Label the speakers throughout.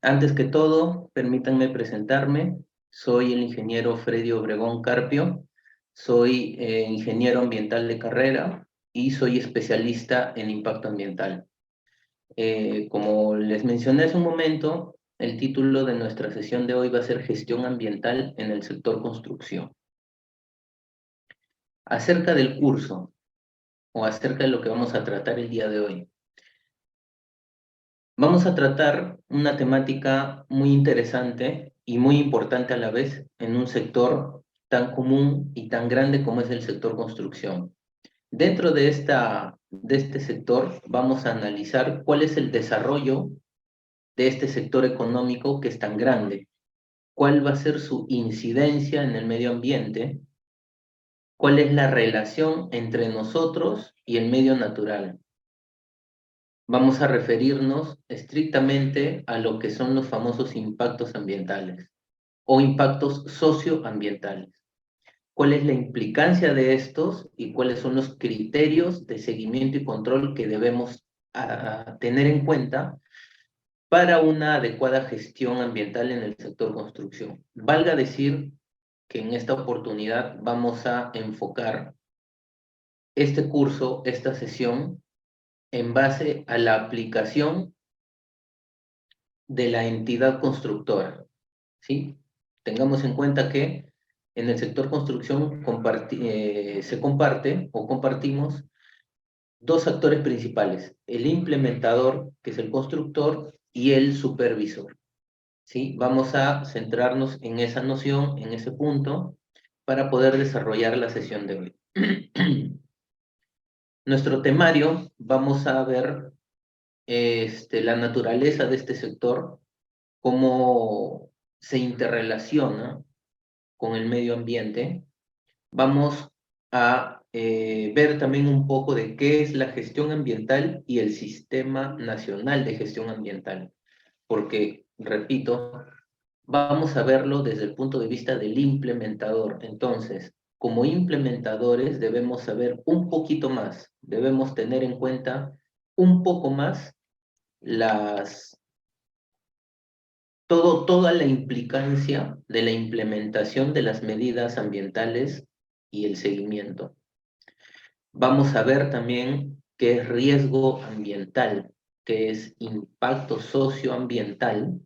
Speaker 1: Antes que todo, permítanme presentarme. Soy el ingeniero Freddy Obregón Carpio. Soy ingeniero ambiental de carrera y soy especialista en impacto ambiental. Como les mencioné hace un momento, el título de nuestra sesión de hoy va a ser Gestión ambiental en el sector construcción. Acerca del curso o acerca de lo que vamos a tratar el día de hoy. Vamos a tratar una temática muy interesante y muy importante a la vez en un sector tan común y tan grande como es el sector construcción. Dentro de este sector vamos a analizar cuál es el desarrollo de este sector económico que es tan grande, cuál va a ser su incidencia en el medio ambiente, cuál es la relación entre nosotros y el medio natural. Vamos a referirnos estrictamente a lo que son los famosos impactos ambientales o impactos socioambientales. ¿Cuál es la implicancia de estos y cuáles son los criterios de seguimiento y control que debemos tener en cuenta para una adecuada gestión ambiental en el sector construcción? Valga decir que en esta oportunidad vamos a enfocar este curso, esta sesión, en base a la aplicación de la entidad constructora, ¿sí? Tengamos en cuenta que en el sector construcción se comparte o compartimos dos actores principales, el implementador, que es el constructor, y el supervisor, ¿sí? Vamos a centrarnos en esa noción, en ese punto, para poder desarrollar la sesión de hoy. Nuestro temario, vamos a ver la naturaleza de este sector, cómo se interrelaciona con el medio ambiente. Vamos a ver también un poco de qué es la gestión ambiental y el Sistema Nacional de Gestión Ambiental, porque, repito, vamos a verlo desde el punto de vista del implementador. Entonces, como implementadores debemos saber un poquito más, debemos tener en cuenta un poco más toda la implicancia de la implementación de las medidas ambientales y el seguimiento. Vamos a ver también qué es riesgo ambiental, qué es impacto socioambiental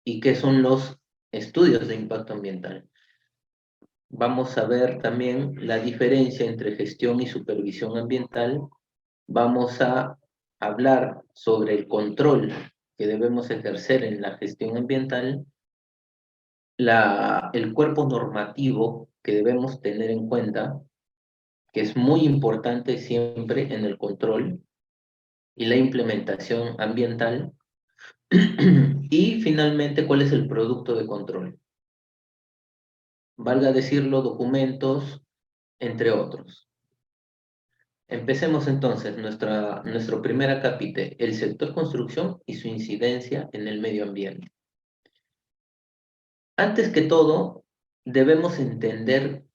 Speaker 1: y qué son los estudios de impacto ambiental. Vamos a ver también la diferencia entre gestión y supervisión ambiental. Vamos a hablar sobre el control que debemos ejercer en la gestión ambiental, el cuerpo normativo que debemos tener en cuenta, que es muy importante siempre en el control y la implementación ambiental, y finalmente cuál es el producto de control. Valga decirlo, documentos, entre otros. Empecemos entonces nuestro primer acápite, el sector construcción y su incidencia en el medio ambiente. Antes que todo, debemos entender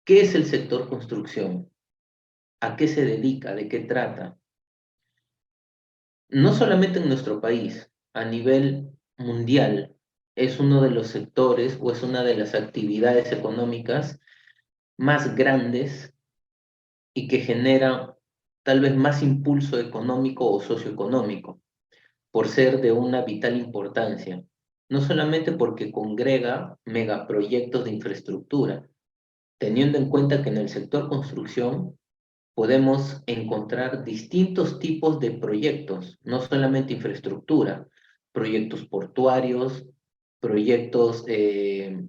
Speaker 1: qué es el sector construcción, a qué se dedica, de qué trata. No solamente en nuestro país, a nivel mundial, es uno de los sectores o es una de las actividades económicas más grandes y que genera tal vez más impulso económico o socioeconómico, por ser de una vital importancia, no solamente porque congrega megaproyectos de infraestructura, teniendo en cuenta que en el sector construcción podemos encontrar distintos tipos de proyectos, no solamente infraestructura, proyectos portuarios, proyectos de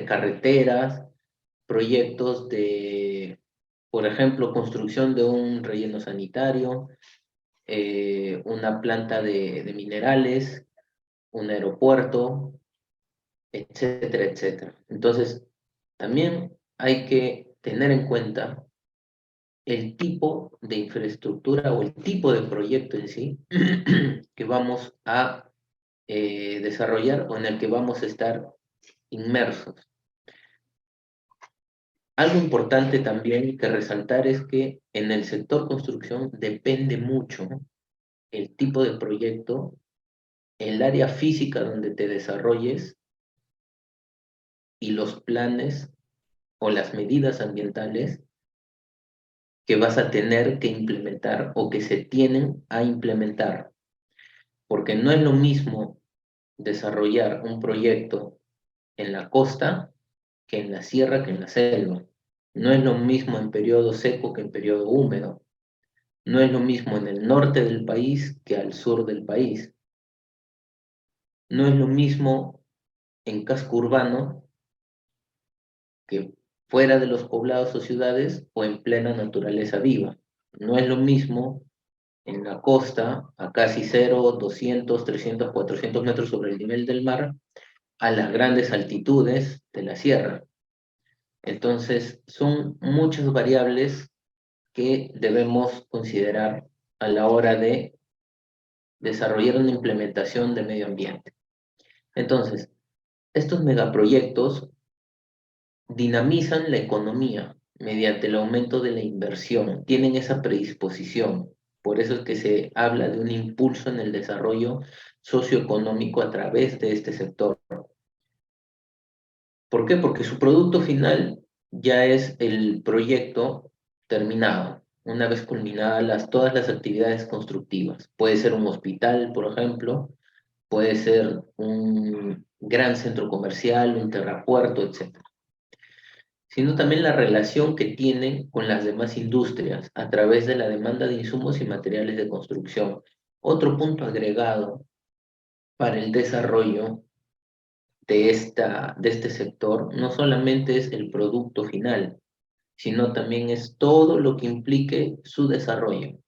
Speaker 1: carreteras, proyectos de, por ejemplo, construcción de un relleno sanitario, una planta de minerales, un aeropuerto, etcétera, etcétera. Entonces, también hay que tener en cuenta el tipo de infraestructura o el tipo de proyecto en sí que vamos a desarrollar o en el que vamos a estar inmersos. Algo importante también que resaltar es que en el sector construcción depende mucho el tipo de proyecto el área física donde te desarrolles y los planes o las medidas ambientales que vas a tener que implementar o que se tienen a implementar. Porque no es lo mismo desarrollar un proyecto en la costa que en la sierra que en la selva. No es lo mismo en periodo seco que en periodo húmedo. No es lo mismo en el norte del país que al sur del país. No es lo mismo en casco urbano que fuera de los poblados o ciudades o en plena naturaleza viva. No es lo mismo en la costa, a casi 0, 200, 300, 400 metros sobre el nivel del mar, a las grandes altitudes de la sierra. Entonces, son muchas variables que debemos considerar a la hora de desarrollar una implementación de medio ambiente. Entonces, estos megaproyectos dinamizan la economía mediante el aumento de la inversión, tienen esa predisposición. Por eso es que se habla de un impulso en el desarrollo socioeconómico a través de este sector. ¿Por qué? Porque su producto final ya es el proyecto terminado, una vez culminadas todas las actividades constructivas. Puede ser un hospital, por ejemplo, puede ser un gran centro comercial, un terrapuerto, etc. Sino también la relación que tienen con las demás industrias a través de la demanda de insumos y materiales de construcción. Otro punto agregado para el desarrollo de este sector no solamente es el producto final, sino también es todo lo que implique su desarrollo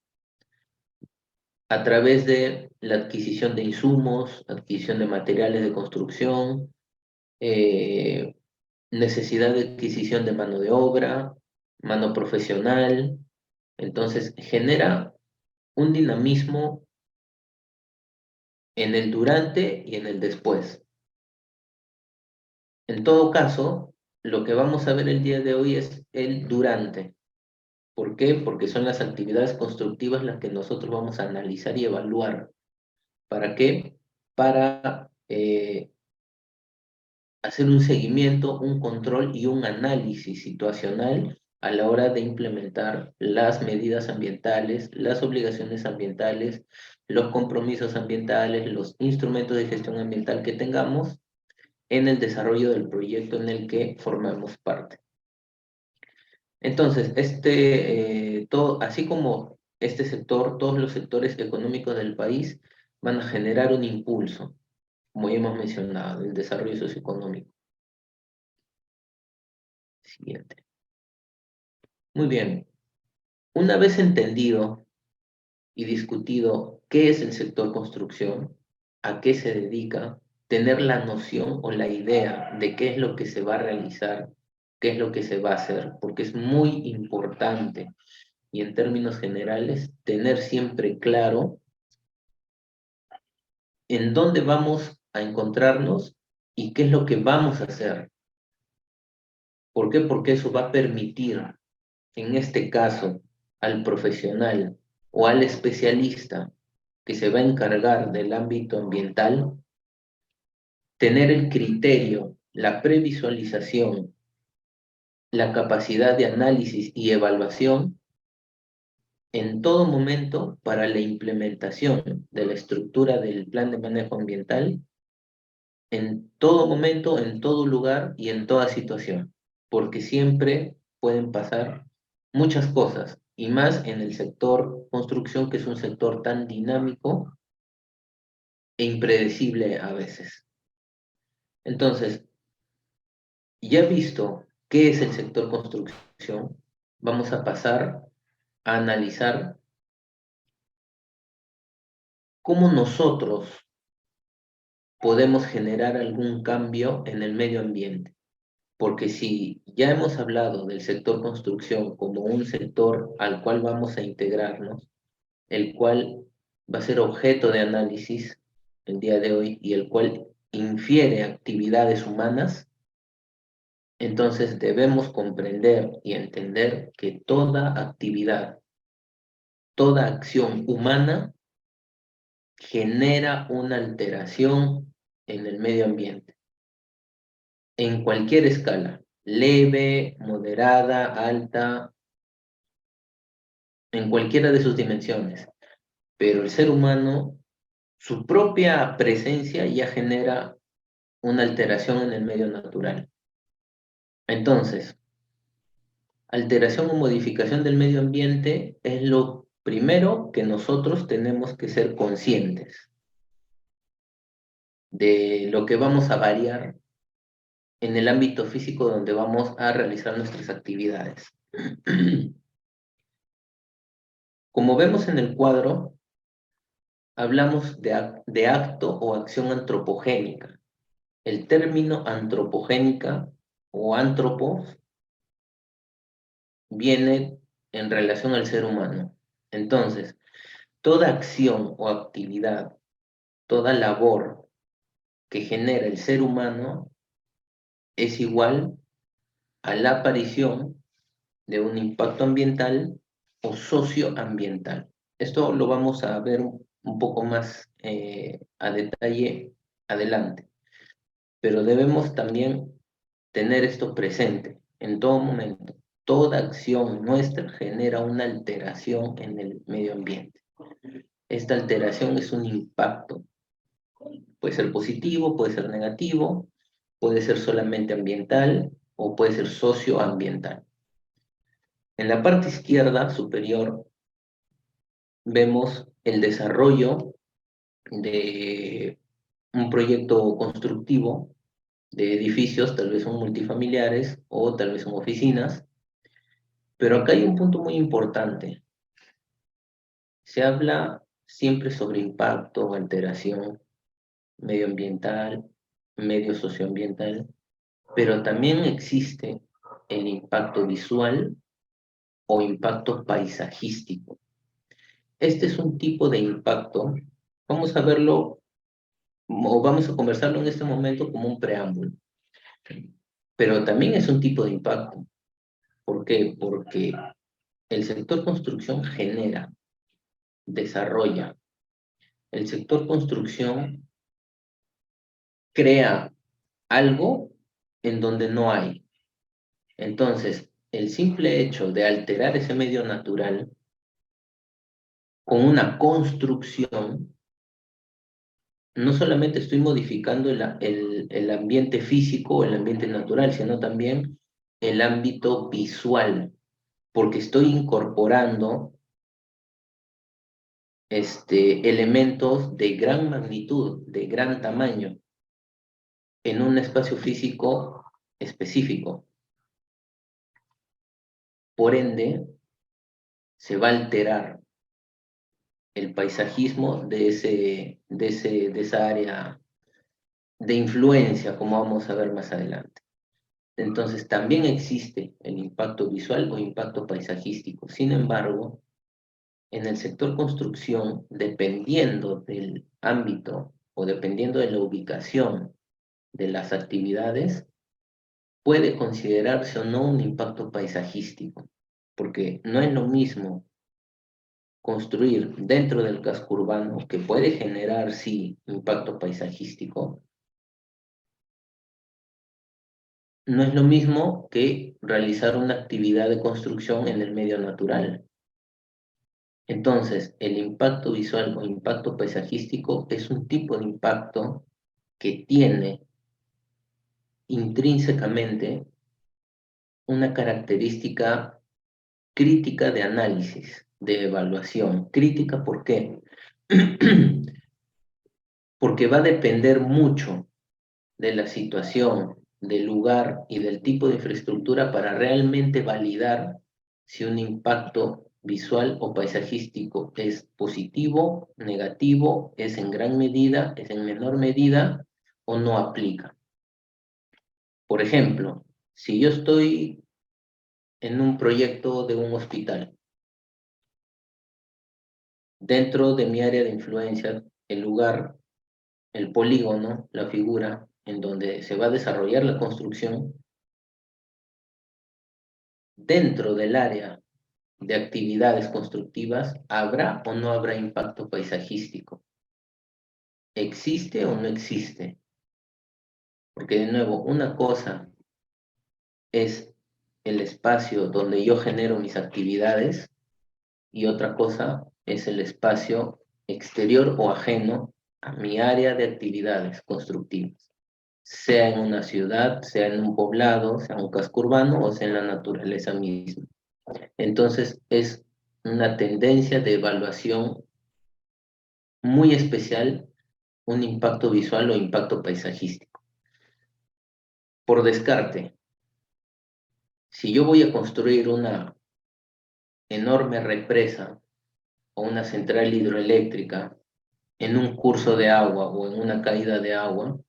Speaker 1: a través de la adquisición de insumos, adquisición de materiales de construcción, eh, necesidad de adquisición de mano de obra, mano profesional. Entonces genera un dinamismo en el durante y en el después. En todo caso, lo que vamos a ver el día de hoy es el durante. ¿Por qué? Porque son las actividades constructivas las que nosotros vamos a analizar y evaluar. ¿Para qué? Para hacer un seguimiento, un control y un análisis situacional a la hora de implementar las medidas ambientales, las obligaciones ambientales, los compromisos ambientales, los instrumentos de gestión ambiental que tengamos en el desarrollo del proyecto en el que formamos parte. Entonces, así como este sector, todos los sectores económicos del país van a generar un impulso, como ya hemos mencionado, el desarrollo socioeconómico. Siguiente. Muy bien. Una vez entendido y discutido qué es el sector construcción, a qué se dedica, tener la noción o la idea de qué es lo que se va a realizar, qué es lo que se va a hacer, porque es muy importante y en términos generales tener siempre claro en dónde vamos a encontrarnos y qué es lo que vamos a hacer. ¿Por qué? Porque eso va a permitir, en este caso, al profesional o al especialista que se va a encargar del ámbito ambiental, tener el criterio, la previsualización, la capacidad de análisis y evaluación en todo momento para la implementación de la estructura del plan de manejo ambiental, en todo momento, en todo lugar y en toda situación, porque siempre pueden pasar muchas cosas, y más en el sector construcción, que es un sector tan dinámico e impredecible a veces. Entonces, ya visto qué es el sector construcción, vamos a pasar a analizar cómo nosotros podemos generar algún cambio en el medio ambiente. Porque si ya hemos hablado del sector construcción como un sector al cual vamos a integrarnos, el cual va a ser objeto de análisis el día de hoy y el cual infiere actividades humanas, entonces debemos comprender y entender que toda actividad, toda acción humana genera una alteración en el medio ambiente, en cualquier escala, leve, moderada, alta, en cualquiera de sus dimensiones. Pero el ser humano, su propia presencia ya genera una alteración en el medio natural. Entonces, alteración o modificación del medio ambiente es lo primero que nosotros tenemos que ser conscientes de lo que vamos a variar en el ámbito físico donde vamos a realizar nuestras actividades. Como vemos en el cuadro, hablamos de acto o acción antropogénica. El término antropogénica o antropos viene en relación al ser humano. Entonces, toda acción o actividad, toda labor que genera el ser humano es igual a la aparición de un impacto ambiental o socioambiental. Esto lo vamos a ver un poco más a detalle adelante, pero debemos también tener esto presente en todo momento. Toda acción nuestra genera una alteración en el medio ambiente. Esta alteración es un impacto. Puede ser positivo, puede ser negativo, puede ser solamente ambiental o puede ser socioambiental. En la parte izquierda superior vemos el desarrollo de un proyecto constructivo de edificios, tal vez son multifamiliares o tal vez son oficinas, pero acá hay un punto muy importante. Se habla siempre sobre impacto, alteración medioambiental, medio socioambiental, pero también existe el impacto visual o impacto paisajístico. Este es un tipo de impacto, vamos a verlo o vamos a conversarlo en este momento como un preámbulo, pero también es un tipo de impacto. ¿Por qué? Porque el sector construcción genera, desarrolla. El sector construcción crea algo en donde no hay. Entonces, el simple hecho de alterar ese medio natural con una construcción, no solamente estoy modificando el ambiente físico o el ambiente natural, sino también el ámbito visual, porque estoy incorporando elementos de gran magnitud, de gran tamaño, en un espacio físico específico. Por ende, se va a alterar el paisajismo de esa área de influencia, como vamos a ver más adelante. Entonces, también existe el impacto visual o impacto paisajístico. Sin embargo, en el sector construcción, dependiendo del ámbito o dependiendo de la ubicación de las actividades, puede considerarse o no un impacto paisajístico, porque no es lo mismo construir dentro del casco urbano, que puede generar, sí, impacto paisajístico, no es lo mismo que realizar una actividad de construcción en el medio natural. Entonces, el impacto visual o impacto paisajístico es un tipo de impacto que tiene intrínsecamente una característica crítica de análisis, de evaluación. Crítica, ¿por qué? Porque va a depender mucho de la situación, del lugar y del tipo de infraestructura para realmente validar si un impacto visual o paisajístico es positivo, negativo, es en gran medida, es en menor medida o no aplica. Por ejemplo, si yo estoy en un proyecto de un hospital, dentro de mi área de influencia, el lugar, el polígono, la figura en donde se va a desarrollar la construcción, dentro del área de actividades constructivas, ¿habrá o no habrá impacto paisajístico? ¿existe o no existe? Porque de nuevo, una cosa es el espacio donde yo genero mis actividades y otra cosa es el espacio exterior o ajeno a mi área de actividades constructivas, sea en una ciudad, sea en un poblado, sea en un casco urbano o sea en la naturaleza misma. Entonces es una tendencia de evaluación muy especial, un impacto visual o impacto paisajístico. Por descarte, si yo voy a construir una enorme represa o una central hidroeléctrica en un curso de agua o en una caída de agua,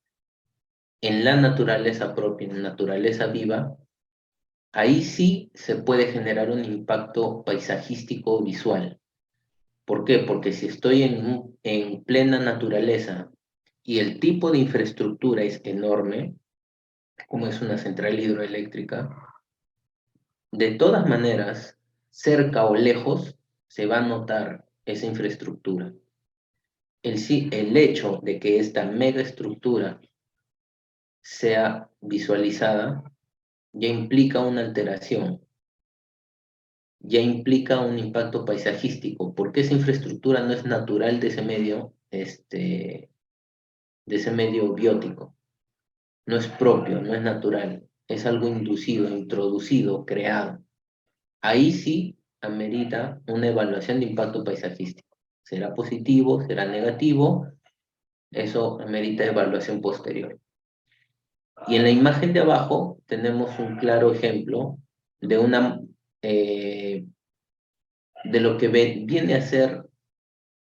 Speaker 1: en la naturaleza propia, en naturaleza viva, ahí sí se puede generar un impacto paisajístico visual. ¿Por qué? Porque si estoy en plena naturaleza y el tipo de infraestructura es enorme, como es una central hidroeléctrica, de todas maneras, cerca o lejos, se va a notar esa infraestructura. El hecho de que esta megaestructura sea visualizada ya implica una alteración, ya implica un impacto paisajístico, porque esa infraestructura no es natural de ese medio biótico, no es propio, no es natural, es algo inducido, introducido, creado. Ahí sí amerita una evaluación de impacto paisajístico. ¿Será positivo? ¿Será negativo? Eso amerita evaluación posterior. Y en la imagen de abajo tenemos un claro ejemplo de eh, de lo que viene a ser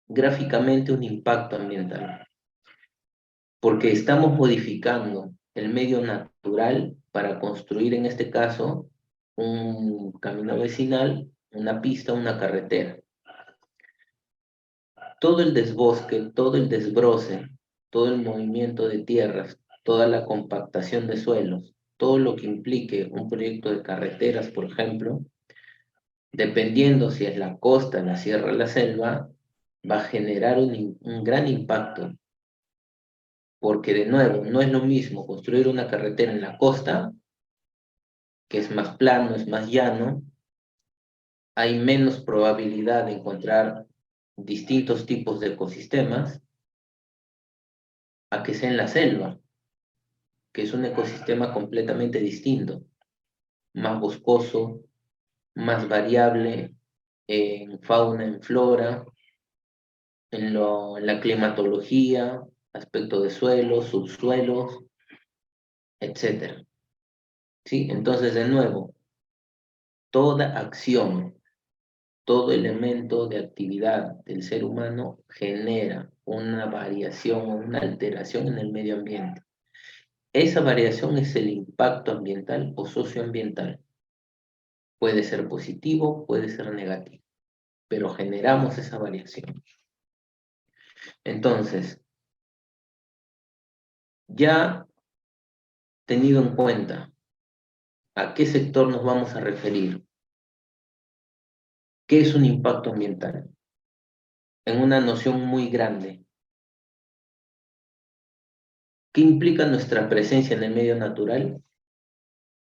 Speaker 1: gráficamente un impacto ambiental, porque estamos modificando el medio natural para construir, en este caso, un camino vecinal, una pista, una carretera. Todo el desbosque, todo el desbroce, todo el movimiento de tierras, toda la compactación de suelos, todo lo que implique un proyecto de carreteras, por ejemplo, dependiendo si es la costa, la sierra, la selva, va a generar un gran impacto, porque de nuevo, no es lo mismo construir una carretera en la costa, que es más plano, es más llano, hay menos probabilidad de encontrar distintos tipos de ecosistemas, a que sea en la selva, que es un ecosistema completamente distinto, más boscoso, más variable en fauna, en flora, en la climatología, aspecto de suelos, subsuelos, etcétera. ¿Sí? Entonces, de nuevo, toda acción, todo elemento de actividad del ser humano genera una variación o una alteración en el medio ambiente. Esa variación es el impacto ambiental o socioambiental. Puede ser positivo, puede ser negativo, pero generamos esa variación. Entonces, ya tenido en cuenta a qué sector nos vamos a referir, qué es un impacto ambiental, en una noción muy grande, qué implica nuestra presencia en el medio natural,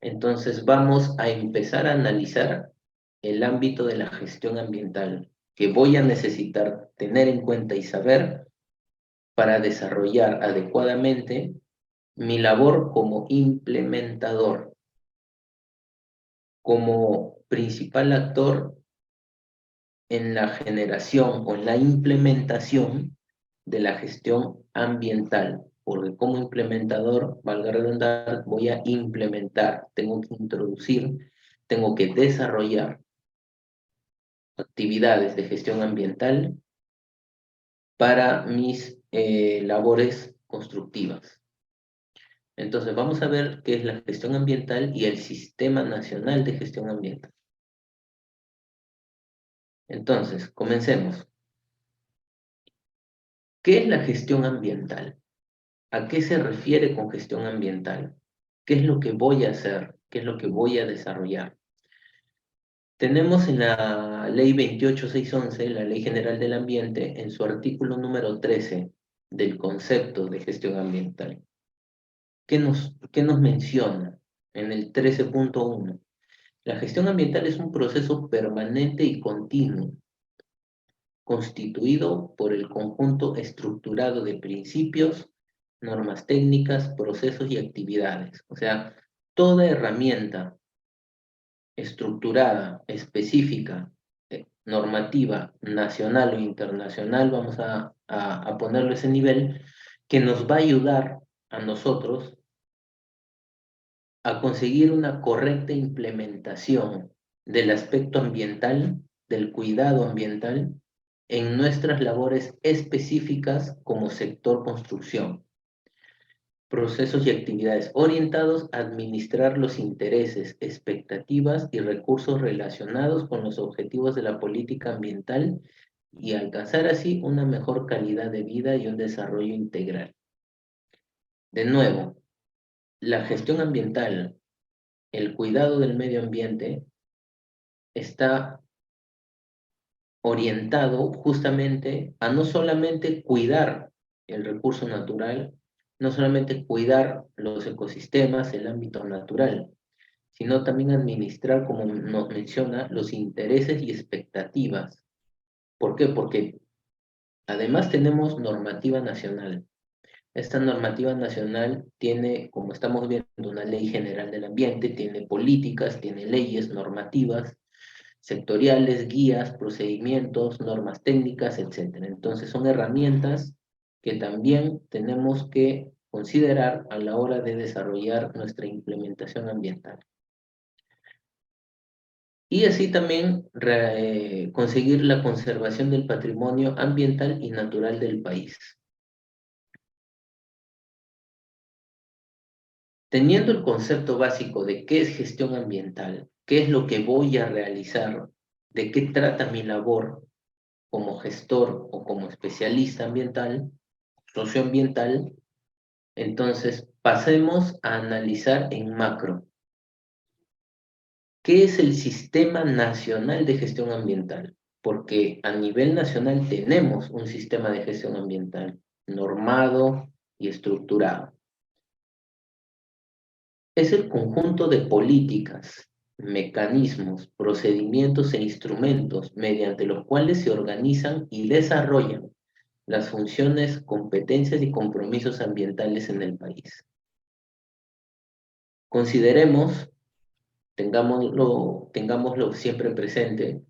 Speaker 1: entonces vamos a empezar a analizar el ámbito de la gestión ambiental que voy a necesitar tener en cuenta y saber para desarrollar adecuadamente mi labor como implementador, como principal actor en la generación o en la implementación de la gestión ambiental, porque como implementador, valga redundar, voy a implementar, tengo que introducir, tengo que desarrollar actividades de gestión ambiental para mis labores constructivas. Entonces, vamos a ver qué es la gestión ambiental y el Sistema Nacional de Gestión Ambiental. Entonces, comencemos. ¿Qué es la gestión ambiental? ¿A qué se refiere con gestión ambiental? ¿Qué es lo que voy a hacer? ¿Qué es lo que voy a desarrollar? Tenemos en la Ley 28611, la Ley General del Ambiente, en su artículo número 13, del concepto de gestión ambiental. ¿Qué nos menciona en el 13.1? La gestión ambiental es un proceso permanente y continuo, constituido por el conjunto estructurado de principios, normas técnicas, procesos y actividades. O sea, toda herramienta estructurada, específica, normativa, nacional o internacional, vamos a ponerlo a ese nivel, que nos va a ayudar a nosotros a conseguir una correcta implementación del aspecto ambiental, del cuidado ambiental, en nuestras labores específicas como sector construcción, procesos y actividades orientados a administrar los intereses, expectativas y recursos relacionados con los objetivos de la política ambiental y alcanzar así una mejor calidad de vida y un desarrollo integral. De nuevo, la gestión ambiental, el cuidado del medio ambiente, está orientado justamente a no solamente cuidar el recurso natural, no solamente cuidar los ecosistemas, el ámbito natural, sino también administrar, como nos menciona, los intereses y expectativas. ¿Por qué? Porque además tenemos normativa nacional. Esta normativa nacional tiene, como estamos viendo, una ley general del ambiente, tiene políticas, tiene leyes, normativas, sectoriales, guías, procedimientos, normas técnicas, etcétera. Entonces son herramientas que también tenemos que considerar a la hora de desarrollar nuestra implementación ambiental. Y así también conseguir la conservación del patrimonio ambiental y natural del país. Teniendo el concepto básico de qué es gestión ambiental, qué es lo que voy a realizar, de qué trata mi labor como gestor o como especialista ambiental, socioambiental, entonces pasemos a analizar en macro. ¿Qué es el Sistema Nacional de Gestión Ambiental? Porque a nivel nacional tenemos un sistema de gestión ambiental normado y estructurado. Es el conjunto de políticas, mecanismos, procedimientos e instrumentos mediante los cuales se organizan y desarrollan las funciones, competencias y compromisos ambientales en el país. Consideremos, tengámoslo siempre presente,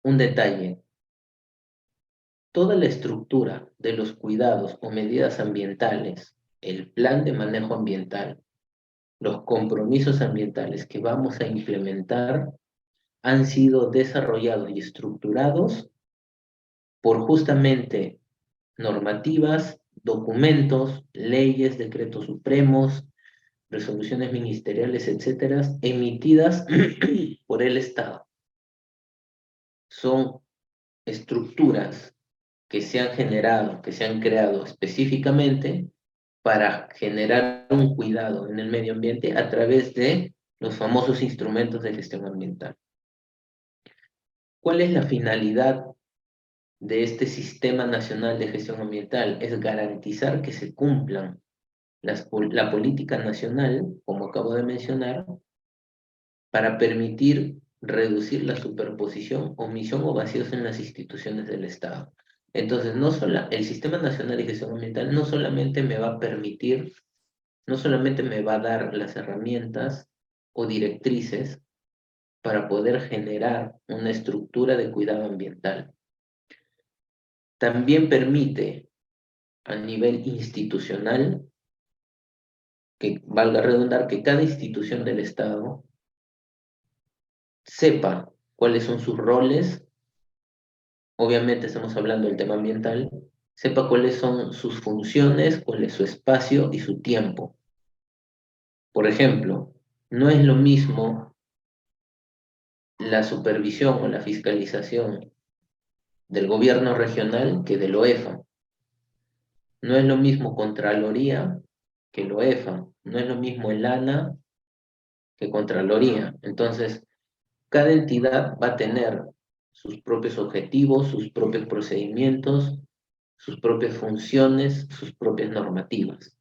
Speaker 1: un detalle. Toda la estructura de los cuidados o medidas ambientales, el plan de manejo ambiental, los compromisos ambientales que vamos a implementar han sido desarrollados y estructurados por justamente normativas, documentos, leyes, decretos supremos, resoluciones ministeriales, etcétera, emitidas por el Estado. Son estructuras que se han generado, que se han creado específicamente para generar un cuidado en el medio ambiente a través de los famosos instrumentos de gestión ambiental. ¿Cuál es la finalidad de este Sistema Nacional de Gestión Ambiental? Es garantizar que se cumplan la política nacional, como acabo de mencionar, para permitir reducir la superposición, omisión o vacíos en las instituciones del Estado. Entonces, el Sistema Nacional de Gestión Ambiental no solamente me va a permitir, no solamente me va a dar las herramientas o directrices para poder generar una estructura de cuidado ambiental, también permite a nivel institucional, que valga redundar, que cada institución del Estado sepa cuáles son sus roles, obviamente estamos hablando del tema ambiental, sepa cuáles son sus funciones, cuál es su espacio y su tiempo. Por ejemplo, no es lo mismo la supervisión o la fiscalización del gobierno regional que del OEFA. No es lo mismo Contraloría que el OEFA. No es lo mismo el ANA que Contraloría. Entonces, cada entidad va a tener sus propios objetivos, sus propios procedimientos, sus propias funciones, sus propias normativas.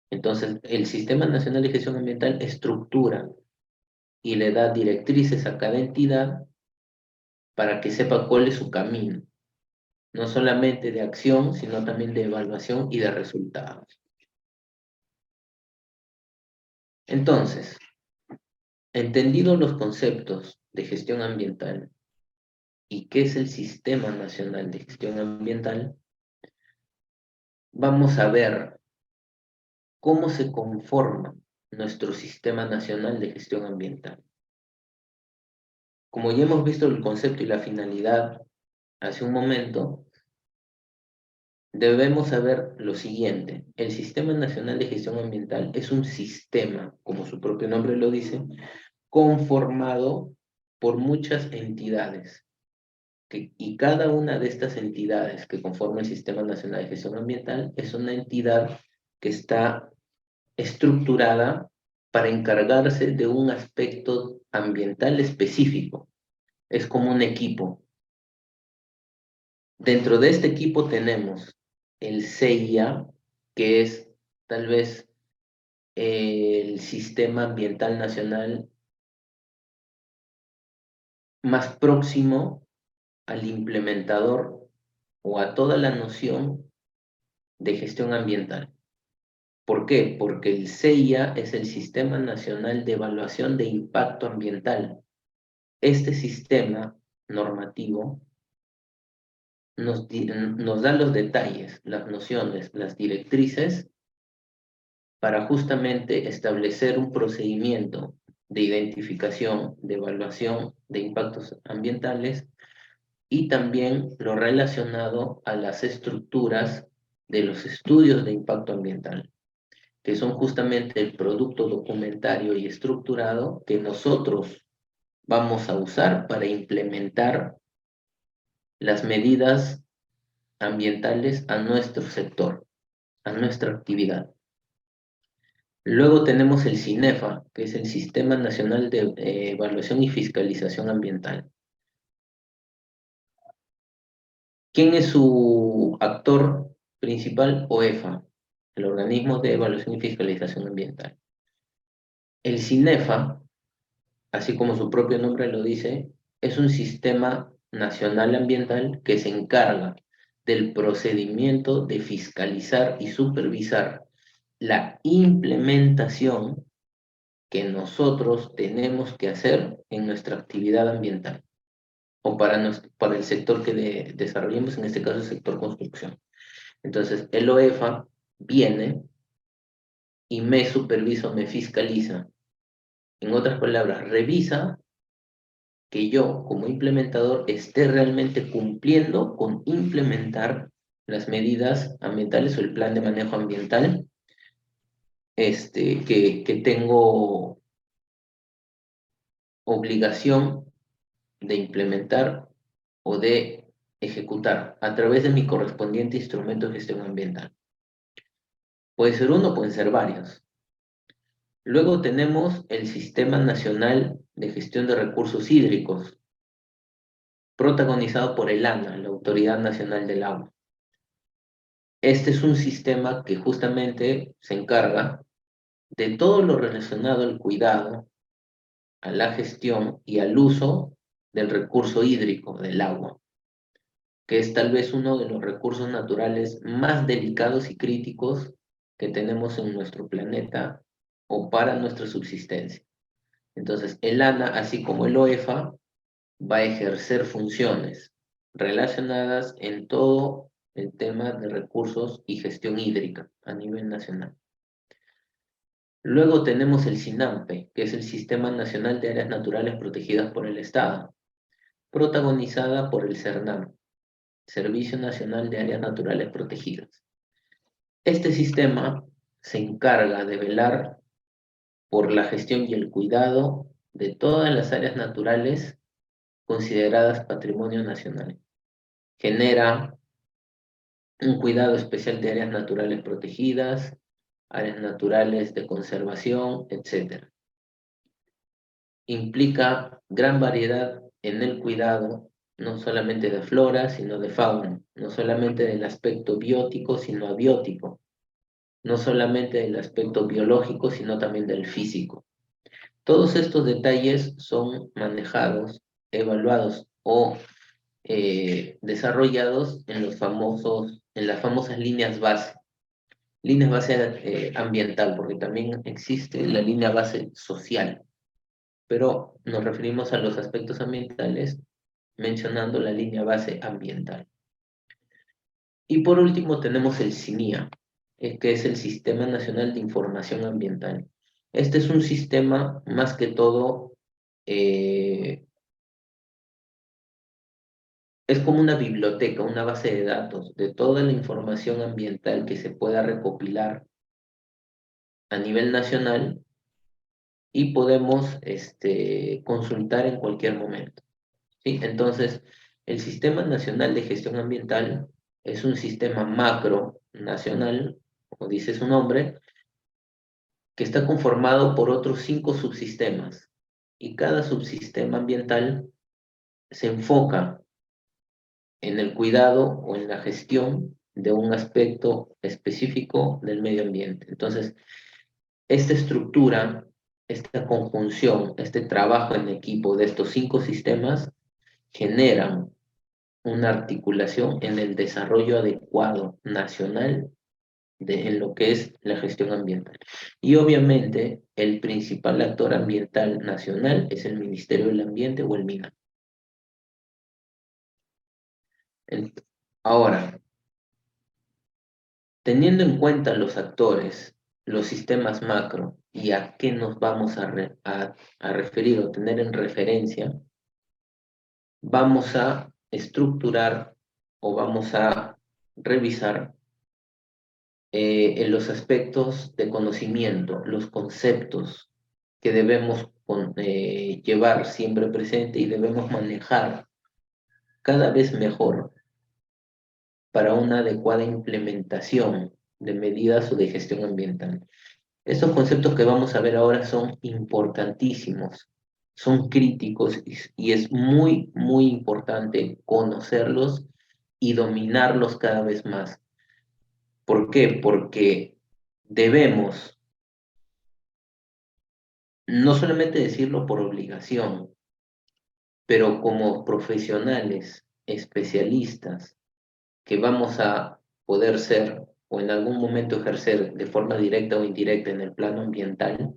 Speaker 1: Entonces, el Sistema Nacional de Gestión Ambiental estructura y le da directrices a cada entidad para que sepa cuál es su camino, no solamente de acción, sino también de evaluación y de resultados. Entonces, entendidos los conceptos de gestión ambiental y qué es el Sistema Nacional de Gestión Ambiental, vamos a ver cómo se conforma nuestro Sistema Nacional de Gestión Ambiental. Como ya hemos visto el concepto y la finalidad hace un momento, debemos saber lo siguiente. El Sistema Nacional de Gestión Ambiental es un sistema, como su propio nombre lo dice, conformado por muchas entidades. Y cada una de estas entidades que conforman el Sistema Nacional de Gestión Ambiental es una entidad que está estructurada para encargarse de un aspecto ambiental específico. Es como un equipo. Dentro de este equipo tenemos el CIA, que es tal vez el sistema ambiental nacional más próximo al implementador o a toda la noción de gestión ambiental. ¿Por qué? Porque el CIA es el Sistema Nacional de Evaluación de Impacto Ambiental. Este sistema normativo nos da los detalles, las nociones, las directrices para justamente establecer un procedimiento de identificación, de evaluación de impactos ambientales y también lo relacionado a las estructuras de los estudios de impacto ambiental, que son justamente el producto documentario y estructurado que nosotros vamos a usar para implementar las medidas ambientales a nuestro sector, a nuestra actividad. Luego tenemos el CINEFA, que es el Sistema Nacional de Evaluación y Fiscalización Ambiental. ¿Quién es su actor principal? OEFA, el Organismo de Evaluación y Fiscalización Ambiental. El CINEFA, así como su propio nombre lo dice, es un sistema nacional ambiental que se encarga del procedimiento de fiscalizar y supervisar la implementación que nosotros tenemos que hacer en nuestra actividad ambiental o para el sector que desarrollemos, en este caso el sector construcción. Entonces, el OEFA viene y me supervisa, me fiscaliza. En otras palabras, revisa que yo como implementador esté realmente cumpliendo con implementar las medidas ambientales o el plan de manejo ambiental que tengo obligación de implementar o de ejecutar a través de mi correspondiente instrumento de gestión ambiental. Puede ser uno, pueden ser varios. Luego tenemos el Sistema Nacional de Gestión de Recursos Hídricos, protagonizado por el ANA, la Autoridad Nacional del Agua. Este es un sistema que justamente se encarga de todo lo relacionado al cuidado, a la gestión y al uso del recurso hídrico, del agua, que es tal vez uno de los recursos naturales más delicados y críticos que tenemos en nuestro planeta o para nuestra subsistencia. Entonces, el ANA, así como el OEFA, va a ejercer funciones relacionadas en todo el tema de recursos y gestión hídrica a nivel nacional. Luego tenemos el SINAMPE, que es el Sistema Nacional de Áreas Naturales Protegidas por el Estado, protagonizada por el CERNAM, Servicio Nacional de Áreas Naturales Protegidas. Este sistema se encarga de velar por la gestión y el cuidado de todas las áreas naturales consideradas patrimonio nacional. Genera un cuidado especial de áreas naturales protegidas, áreas naturales de conservación, etc. Implica gran variedad en el cuidado no solamente de flora, sino de fauna, no solamente del aspecto biótico, sino abiótico, no solamente del aspecto biológico, sino también del físico. Todos estos detalles son manejados, evaluados o desarrollados en en las famosas líneas base ambiental, porque también existe la línea base social, pero nos referimos a los aspectos ambientales mencionando la línea base ambiental. Y por último tenemos el SINIA, que es el Sistema Nacional de Información Ambiental. Este es un sistema más que todo, eh, es como una biblioteca, una base de datos de toda la información ambiental que se pueda recopilar a nivel nacional y podemos consultar en cualquier momento, ¿sí? Entonces, el Sistema Nacional de Gestión Ambiental es un sistema macro nacional, como dice su nombre, que está conformado por otros 5 subsistemas y cada subsistema ambiental se enfoca en el cuidado o en la gestión de un aspecto específico del medio ambiente. Entonces, esta estructura, esta conjunción, este trabajo en equipo de estos 5 sistemas generan una articulación en el desarrollo adecuado nacional en lo que es la gestión ambiental. Y obviamente el principal actor ambiental nacional es el Ministerio del Ambiente o el MINA. Ahora, teniendo en cuenta los actores, los sistemas macro y a qué nos vamos a referir o tener en referencia, vamos a estructurar o vamos a revisar en los aspectos de conocimiento, los conceptos que debemos llevar siempre presente y debemos manejar cada vez mejor para una adecuada implementación de medidas o de gestión ambiental. Estos conceptos que vamos a ver ahora son importantísimos, son críticos y es muy, muy importante conocerlos y dominarlos cada vez más. ¿Por qué? Porque debemos no solamente decirlo por obligación, pero como profesionales, especialistas, que vamos a poder ser o en algún momento ejercer de forma directa o indirecta en el plano ambiental,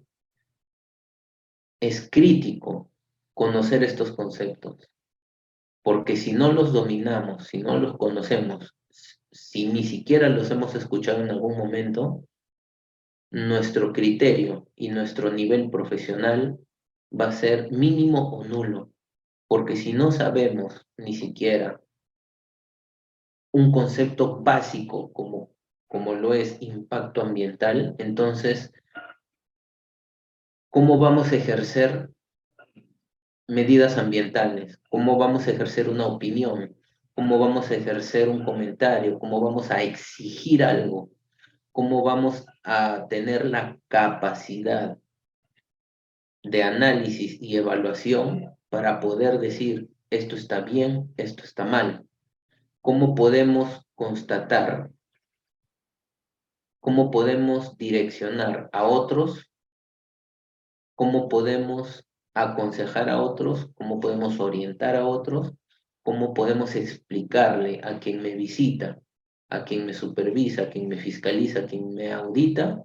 Speaker 1: es crítico conocer estos conceptos, porque si no los dominamos, si no los conocemos, si ni siquiera los hemos escuchado en algún momento, nuestro criterio y nuestro nivel profesional va a ser mínimo o nulo, porque si no sabemos ni siquiera un concepto básico como lo es impacto ambiental, entonces, ¿cómo vamos a ejercer medidas ambientales? ¿Cómo vamos a ejercer una opinión? ¿Cómo vamos a ejercer un comentario? ¿Cómo vamos a exigir algo? ¿Cómo vamos a tener la capacidad de análisis y evaluación para poder decir esto está bien, esto está mal? ¿Cómo podemos constatar, cómo podemos direccionar a otros, cómo podemos aconsejar a otros, cómo podemos orientar a otros, cómo podemos explicarle a quien me visita, a quien me supervisa, a quien me fiscaliza, a quien me audita,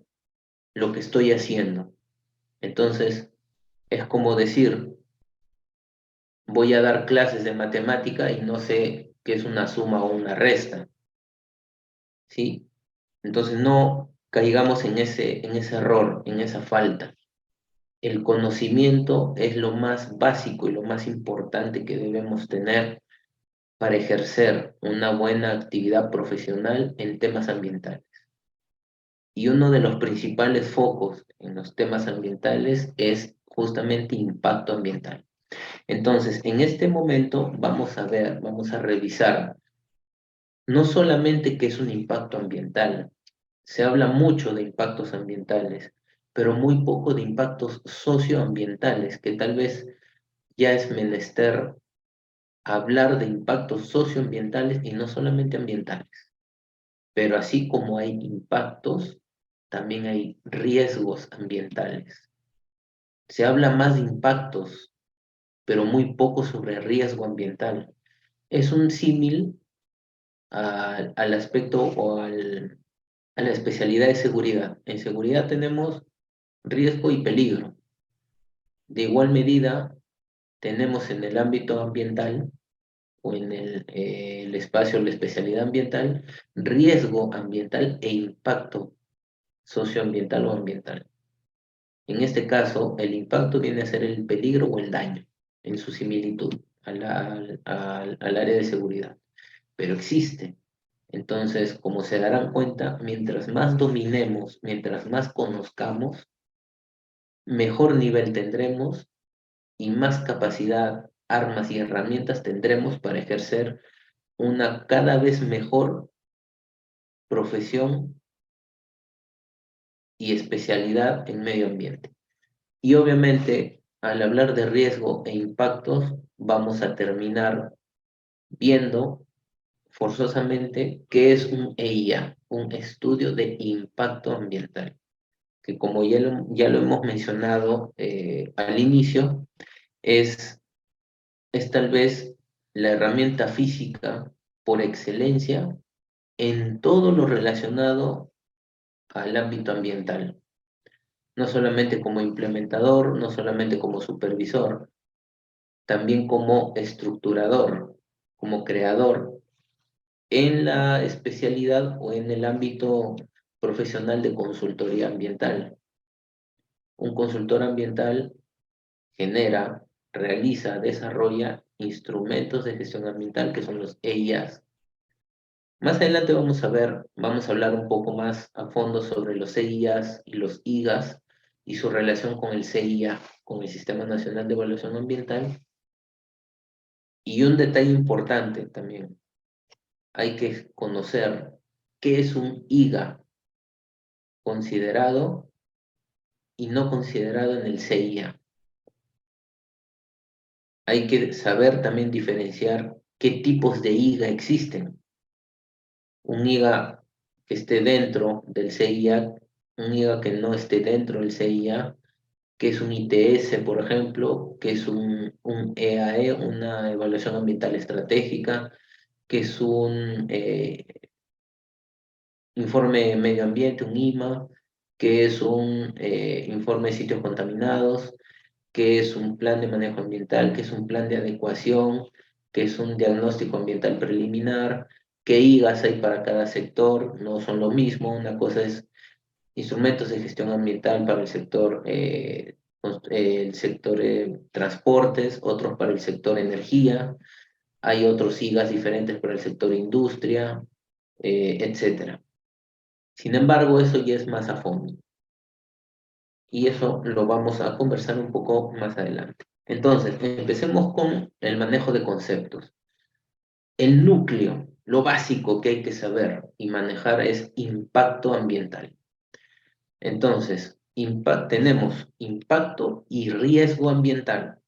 Speaker 1: lo que estoy haciendo? Entonces, es como decir, voy a dar clases de matemática y no sé qué es una suma o una resta, ¿sí? Entonces no caigamos en ese error, en esa falta. El conocimiento es lo más básico y lo más importante que debemos tener para ejercer una buena actividad profesional en temas ambientales. Y uno de los principales focos en los temas ambientales es justamente impacto ambiental. Entonces, en este momento vamos a ver, vamos a revisar no solamente qué es un impacto ambiental. Se habla mucho de impactos ambientales, pero muy poco de impactos socioambientales, que tal vez ya es menester hablar de impactos socioambientales y no solamente ambientales. Pero así como hay impactos, también hay riesgos ambientales. Se habla más de impactos, pero muy poco sobre riesgo ambiental. Es un símil al aspecto a la especialidad de seguridad. En seguridad tenemos riesgo y peligro. De igual medida, tenemos en el ámbito ambiental o en el espacio, la especialidad ambiental, riesgo ambiental e impacto socioambiental o ambiental. En este caso, el impacto viene a ser el peligro o el daño en su similitud al área de seguridad, pero existe. Entonces, como se darán cuenta, mientras más dominemos, mientras más conozcamos, mejor nivel tendremos y más capacidad, armas y herramientas tendremos para ejercer una cada vez mejor profesión y especialidad en medio ambiente. Y obviamente, al hablar de riesgo e impactos, vamos a terminar viendo forzosamente qué es un EIA, un estudio de impacto ambiental, que como ya lo hemos mencionado al inicio, es, es tal vez la herramienta física por excelencia en todo lo relacionado al ámbito ambiental, no solamente como implementador, no solamente como supervisor, también como estructurador, como creador en la especialidad o en el ámbito profesional de consultoría ambiental. Un consultor ambiental genera, realiza, desarrolla instrumentos de gestión ambiental que son los EIAs. Más adelante vamos a hablar un poco más a fondo sobre los EIAs y los IGAs y su relación con el CIA, con el Sistema Nacional de Evaluación Ambiental. Y un detalle importante también, hay que conocer qué es un IGA considerado y no considerado en el CIA. Hay que saber también diferenciar qué tipos de IGA existen. Un IGA que esté dentro del CIA, un IGA que no esté dentro del CIA, que es un ITS, por ejemplo, que es un EAE, una evaluación ambiental estratégica, que es un informe de medio ambiente, un IMA, que es un informe de sitios contaminados, que es un plan de manejo ambiental, que es un plan de adecuación, que es un diagnóstico ambiental preliminar, qué IGAs hay para cada sector, no son lo mismo, una cosa es instrumentos de gestión ambiental para el sector transportes, otros para el sector energía, hay otros IGAs diferentes para el sector industria, etcétera. Sin embargo, eso ya es más a fondo y eso lo vamos a conversar un poco más adelante. Entonces, empecemos con el manejo de conceptos. El núcleo, lo básico que hay que saber y manejar es impacto ambiental. Entonces, tenemos impacto y riesgo ambiental.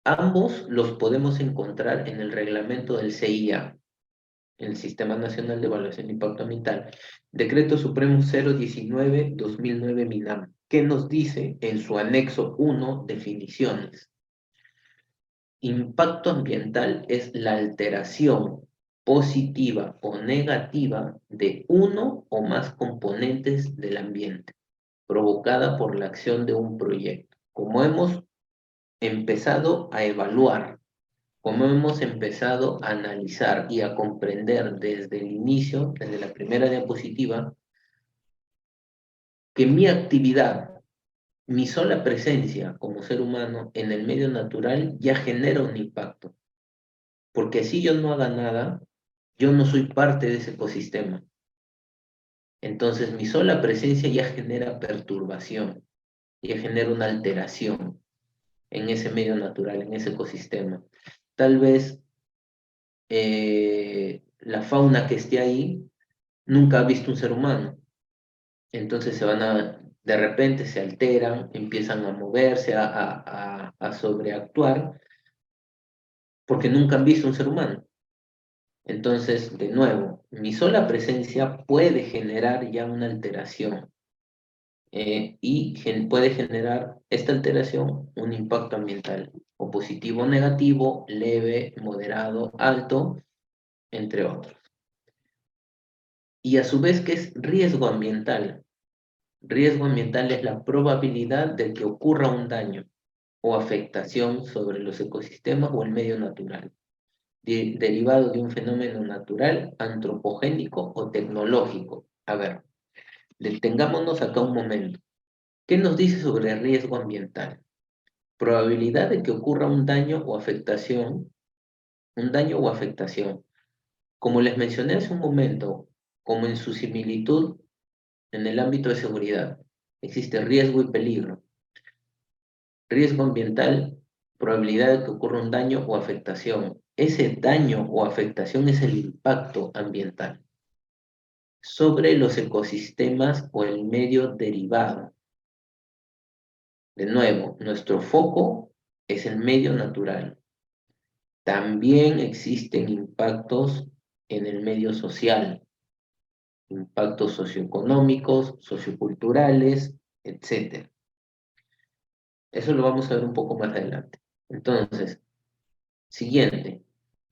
Speaker 1: Ambos los podemos encontrar en el reglamento del CIA, el Sistema Nacional de Evaluación de Impacto Ambiental, Decreto Supremo 019-2009 MINAM, que nos dice en su anexo 1 definiciones. Impacto ambiental es la alteración positiva o negativa de uno o más componentes del ambiente, provocada por la acción de un proyecto. Como hemos empezado a evaluar, como hemos empezado a analizar y a comprender desde el inicio, desde la primera diapositiva, que mi actividad, mi sola presencia como ser humano en el medio natural ya genera un impacto. Porque si yo no haga nada, yo no soy parte de ese ecosistema. Entonces mi sola presencia ya genera perturbación, ya genera una alteración en ese medio natural, en ese ecosistema. Tal vez la fauna que esté ahí nunca ha visto un ser humano. Entonces de repente se alteran, empiezan a moverse, a sobreactuar porque nunca han visto un ser humano. Entonces, de nuevo, mi sola presencia puede generar ya una alteración puede generar esta alteración un impacto ambiental, o positivo o negativo, leve, moderado, alto, entre otros. Y a su vez, ¿qué es riesgo ambiental? Riesgo ambiental es la probabilidad de que ocurra un daño o afectación sobre los ecosistemas o el medio natural, derivado de un fenómeno natural, antropogénico o tecnológico. A ver, detengámonos acá un momento. ¿Qué nos dice sobre el riesgo ambiental? Probabilidad de que ocurra un daño o afectación. Como les mencioné hace un momento, como en su similitud en el ámbito de seguridad, existe riesgo y peligro. Riesgo ambiental, probabilidad de que ocurra un daño o afectación. Ese daño o afectación es el impacto ambiental sobre los ecosistemas o el medio derivado. De nuevo, nuestro foco es el medio natural. También existen impactos en el medio social, impactos socioeconómicos, socioculturales, etc. Eso lo vamos a ver un poco más adelante. Entonces, siguiente,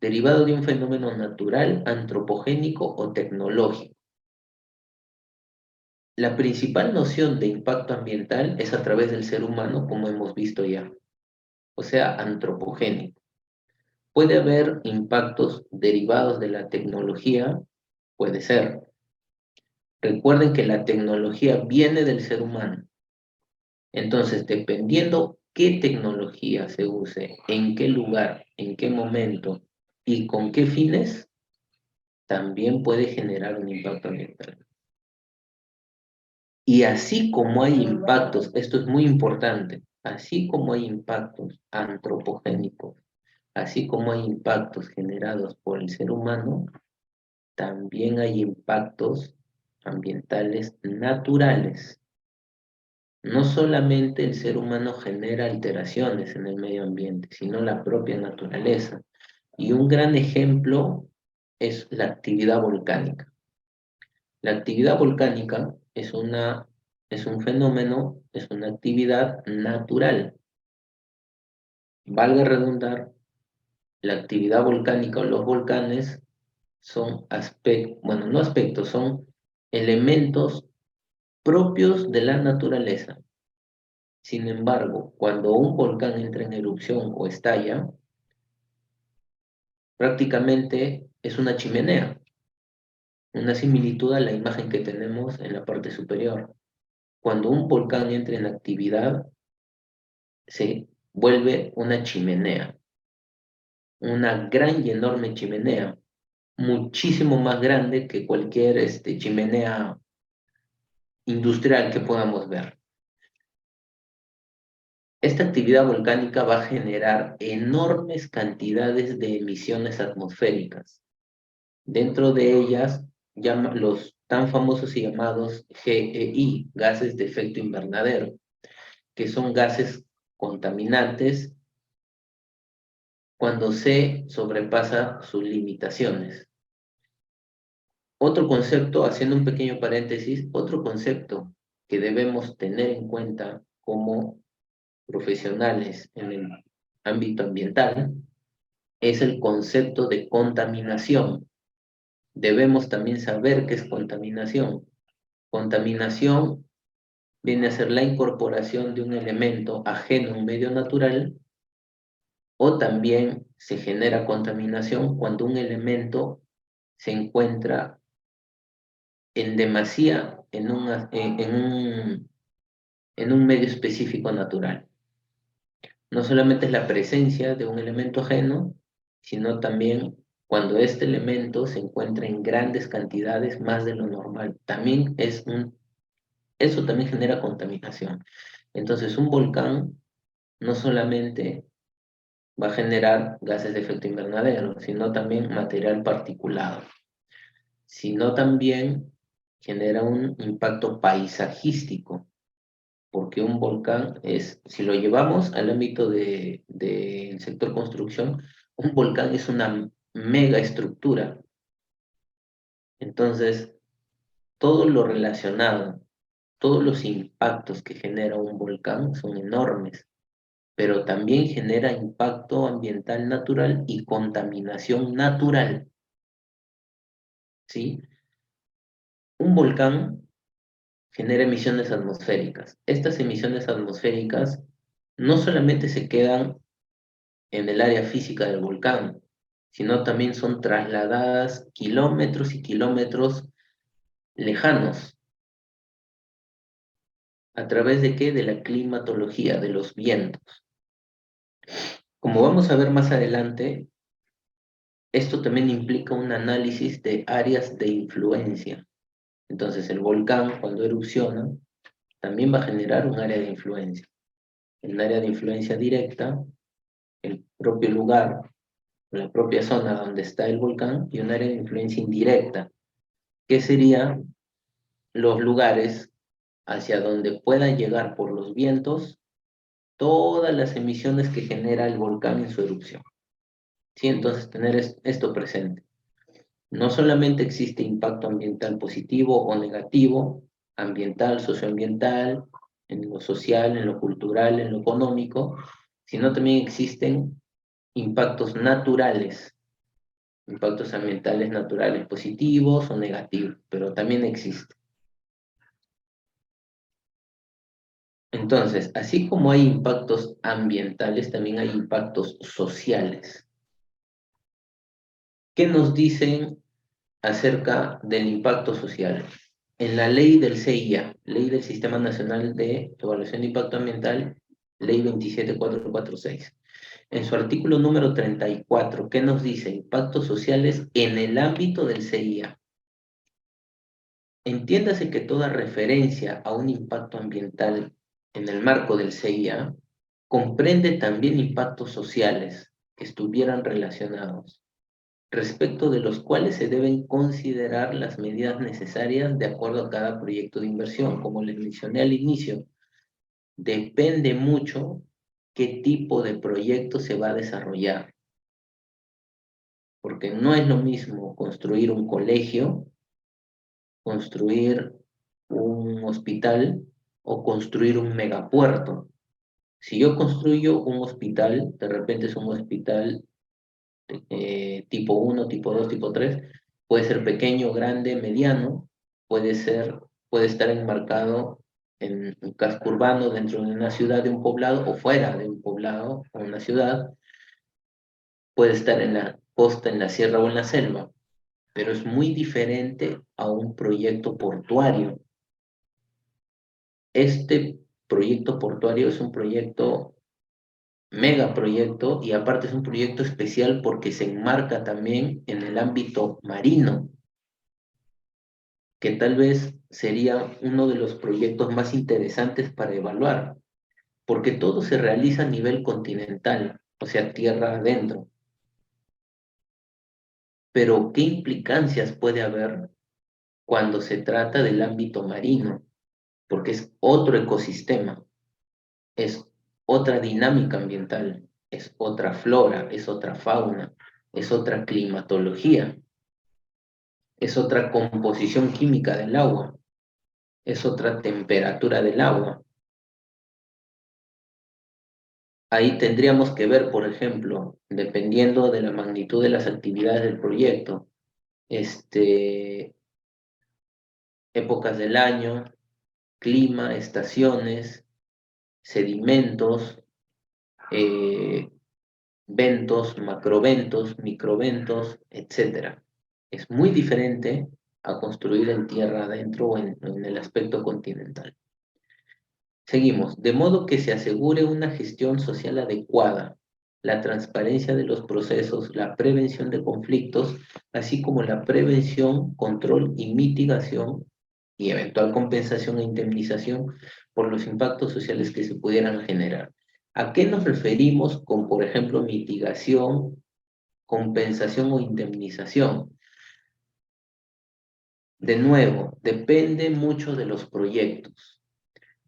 Speaker 1: derivado de un fenómeno natural, antropogénico o tecnológico. La principal noción de impacto ambiental es a través del ser humano, como hemos visto ya, o sea, antropogénico. ¿Puede haber impactos derivados de la tecnología? Puede ser. Recuerden que la tecnología viene del ser humano. Entonces, dependiendo qué tecnología se use, en qué lugar, en qué momento y con qué fines, también puede generar un impacto ambiental. Y así como hay impactos, esto es muy importante, así como hay impactos antropogénicos, así como hay impactos generados por el ser humano, también hay impactos ambientales naturales. No solamente el ser humano genera alteraciones en el medio ambiente, sino la propia naturaleza. Y un gran ejemplo es la actividad volcánica. La actividad volcánica es un fenómeno, es una actividad natural. Valga redundar, la actividad volcánica o los volcanes son aspectos, bueno, no aspectos, son elementos propios de la naturaleza. Sin embargo, cuando un volcán entra en erupción o estalla, prácticamente es una chimenea, una similitud a la imagen que tenemos en la parte superior. Cuando un volcán entra en actividad, se vuelve una chimenea, una gran y enorme chimenea, muchísimo más grande que cualquier chimenea industrial que podamos ver. Esta actividad volcánica va a generar enormes cantidades de emisiones atmosféricas. Dentro de ellas, los tan famosos y llamados GEI, gases de efecto invernadero, que son gases contaminantes cuando se sobrepasa sus limitaciones. Otro concepto, haciendo un pequeño paréntesis, otro concepto que debemos tener en cuenta como profesionales en el ámbito ambiental es el concepto de contaminación. Debemos también saber qué es contaminación. Contaminación viene a ser la incorporación de un elemento ajeno a un medio natural, o también se genera contaminación cuando un elemento se encuentra en demasía en un medio específico natural. No solamente es la presencia de un elemento ajeno, sino también cuando este elemento se encuentra en grandes cantidades más de lo normal. Eso también genera contaminación. Entonces, un volcán no solamente va a generar gases de efecto invernadero, sino también material particulado, sino también genera un impacto paisajístico, porque un volcán si lo llevamos al ámbito del sector construcción, Un volcán es una mega estructura. Entonces, todo lo relacionado, todos los impactos que genera un volcán son enormes, pero también genera impacto ambiental natural y contaminación natural, ¿sí? Un volcán genera emisiones atmosféricas. Estas emisiones atmosféricas no solamente se quedan en el área física del volcán, sino también son trasladadas kilómetros y kilómetros lejanos. ¿A través de qué? De la climatología, de los vientos. Como vamos a ver más adelante, esto también implica un análisis de áreas de influencia. Entonces, el volcán, cuando erupciona, también va a generar un área de influencia. Un área de influencia directa, el propio lugar, la propia zona donde está el volcán, y un área de influencia indirecta, que serían los lugares hacia donde puedan llegar por los vientos todas las emisiones que genera el volcán en su erupción. Sí, entonces tener esto presente. No solamente existe impacto ambiental positivo o negativo, ambiental, socioambiental, en lo social, en lo cultural, en lo económico, sino también existen impactos naturales, impactos ambientales naturales positivos o negativos, pero también existe. Entonces, así como hay impactos ambientales, también hay impactos sociales. ¿Qué nos dicen acerca del impacto social? En la ley del CIA, Ley del Sistema Nacional de Evaluación de Impacto Ambiental, Ley 27446. En su artículo número 34, ¿qué nos dice? Impactos sociales en el ámbito del CIA. Entiéndase que toda referencia a un impacto ambiental en el marco del CIA comprende también impactos sociales que estuvieran relacionados, respecto de los cuales se deben considerar las medidas necesarias de acuerdo a cada proyecto de inversión. Como les mencioné al inicio, depende mucho qué tipo de proyecto se va a desarrollar, porque no es lo mismo construir un colegio, construir un hospital o construir un megapuerto. Si yo construyo un hospital, de repente es un hospital tipo 1, tipo 2, tipo 3, puede ser pequeño, grande, mediano, puede estar enmarcado en un casco urbano dentro de una ciudad, de un poblado, o fuera de un poblado o una ciudad, puede estar en la costa, en la sierra o en la selva, pero es muy diferente a un proyecto portuario. Este proyecto portuario es un proyecto, megaproyecto, y aparte es un proyecto especial porque se enmarca también en el ámbito marino, que tal vez sería uno de los proyectos más interesantes para evaluar, porque todo se realiza a nivel continental, o sea, tierra adentro. Pero, ¿qué implicancias puede haber cuando se trata del ámbito marino? Porque es otro ecosistema, es otra dinámica ambiental, es otra flora, es otra fauna, es otra climatología, es otra composición química del agua, es otra temperatura del agua. Ahí tendríamos que ver, por ejemplo, dependiendo de la magnitud de las actividades del proyecto, épocas del año, clima, estaciones, sedimentos, eh, ventos, macroventos, microventos, etcétera. Es muy diferente a construir en tierra adentro o en el aspecto continental. Seguimos, de modo que se asegure una gestión social adecuada, la transparencia de los procesos, la prevención de conflictos, así como la prevención, control y mitigación y eventual compensación e indemnización por los impactos sociales que se pudieran generar. ¿A qué nos referimos con, por ejemplo, mitigación, compensación o indemnización? De nuevo, depende mucho de los proyectos.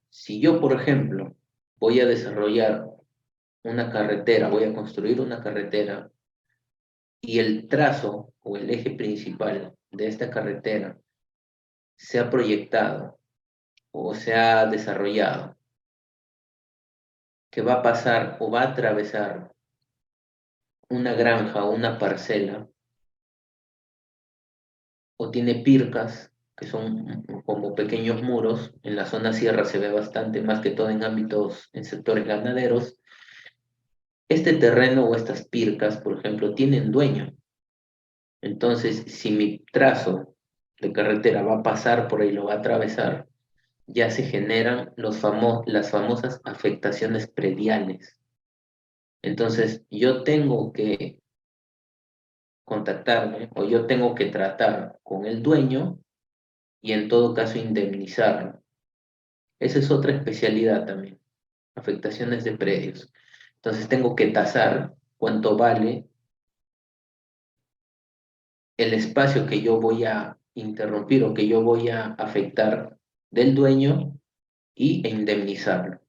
Speaker 1: Si yo, por ejemplo, voy a desarrollar una carretera, voy a construir una carretera y el trazo o el eje principal de esta carretera se ha proyectado o se ha desarrollado, que va a pasar o va a atravesar una granja o una parcela, o tiene pircas, que son como pequeños muros, en la zona sierra se ve bastante, más que todo en ámbitos, en sectores ganaderos, este terreno o estas pircas, por ejemplo, tienen dueño. Entonces, si mi trazo de carretera va a pasar por ahí, lo va a atravesar, ya se generan las famosas afectaciones prediales. Entonces, yo tengo que contactarme o yo tengo que tratar con el dueño y en todo caso indemnizarlo. Esa es otra especialidad también, afectaciones de predios. Entonces tengo que tasar cuánto vale el espacio que yo voy a interrumpir o que yo voy a afectar del dueño e indemnizarlo.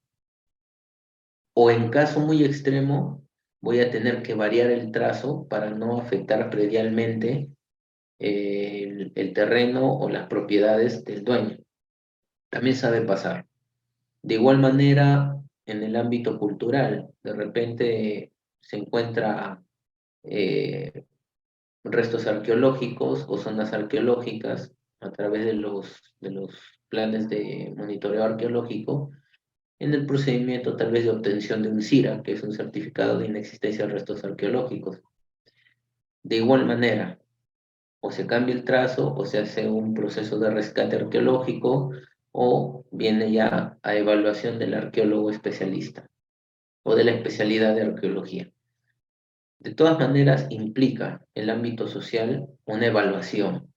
Speaker 1: O en caso muy extremo, voy a tener que variar el trazo para no afectar predialmente el terreno o las propiedades del dueño. También sabe pasar. De igual manera, en el ámbito cultural, de repente se encuentra eh, restos arqueológicos o zonas arqueológicas a través de los planes de monitoreo arqueológico en el procedimiento tal vez de obtención de un CIRA, que es un certificado de inexistencia de restos arqueológicos. De igual manera, o se cambia el trazo o se hace un proceso de rescate arqueológico o viene ya a evaluación del arqueólogo especialista o de la especialidad de arqueología. De todas maneras, implica el ámbito social una evaluación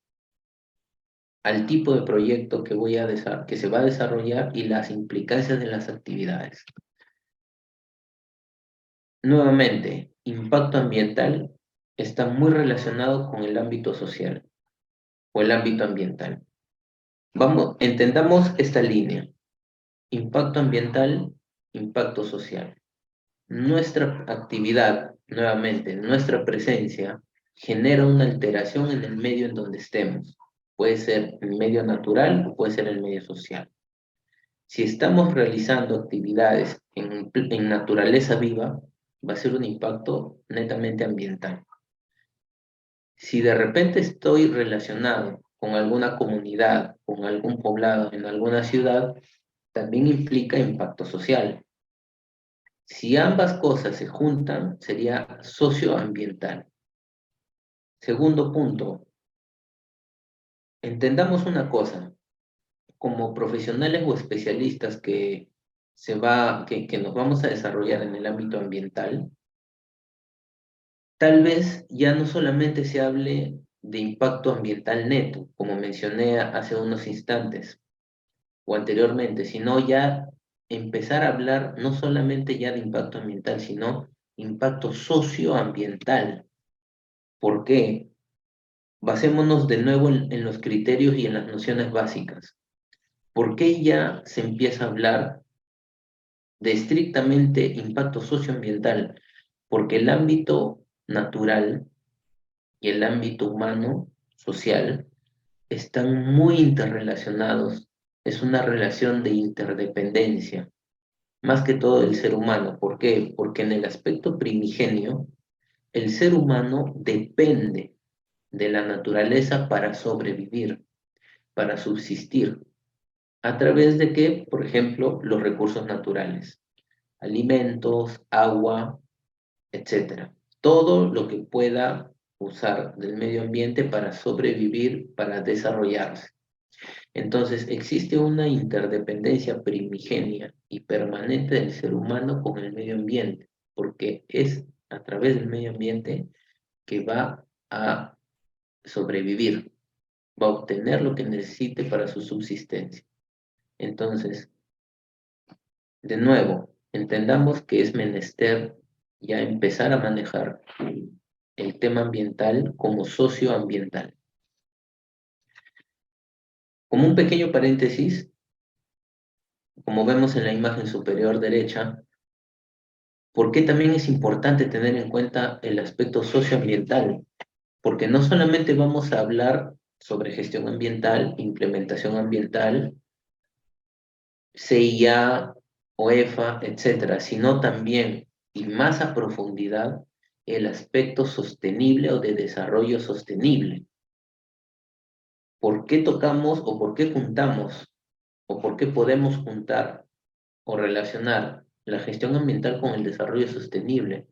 Speaker 1: al tipo de proyecto que se va a desarrollar y las implicancias de las actividades. Nuevamente, impacto ambiental está muy relacionado con el ámbito social o el ámbito ambiental. Vamos, entendamos esta línea. Impacto ambiental, impacto social. Nuestra actividad, nuevamente, nuestra presencia, genera una alteración en el medio en donde estemos. Puede ser el medio natural o puede ser el medio social. Si estamos realizando actividades en naturaleza viva, va a ser un impacto netamente ambiental. Si de repente estoy relacionado con alguna comunidad, con algún poblado en alguna ciudad, también implica impacto social. Si ambas cosas se juntan, sería socioambiental. Segundo punto, entendamos una cosa, como profesionales o especialistas que nos vamos a desarrollar en el ámbito ambiental, tal vez ya no solamente se hable de impacto ambiental neto, como mencioné hace unos instantes o anteriormente, sino ya empezar a hablar no solamente ya de impacto ambiental, sino impacto socioambiental. ¿Por qué? Basémonos de nuevo en los criterios y en las nociones básicas. ¿Por qué ya se empieza a hablar de estrictamente impacto socioambiental? Porque el ámbito natural y el ámbito humano, social, están muy interrelacionados. Es una relación de interdependencia, más que todo del ser humano. ¿Por qué? Porque en el aspecto primigenio, el ser humano depende de la naturaleza para sobrevivir, para subsistir. ¿A través de qué? Por ejemplo, los recursos naturales, alimentos, agua, etcétera. Todo lo que pueda usar del medio ambiente para sobrevivir, para desarrollarse. Entonces, existe una interdependencia primigenia y permanente del ser humano con el medio ambiente, porque es a través del medio ambiente que va a sobrevivir, va a obtener lo que necesite para su subsistencia. Entonces, de nuevo, entendamos que es menester ya empezar a manejar el tema ambiental como socioambiental. Como un pequeño paréntesis, como vemos en la imagen superior derecha, ¿por qué también es importante tener en cuenta el aspecto socioambiental? porque no solamente vamos a hablar sobre gestión ambiental, implementación ambiental, CIA, OEFA, etcétera, sino también, y más a profundidad, el aspecto sostenible o de desarrollo sostenible. ¿Por qué tocamos o por qué juntamos o por qué podemos juntar o relacionar la gestión ambiental con el desarrollo sostenible?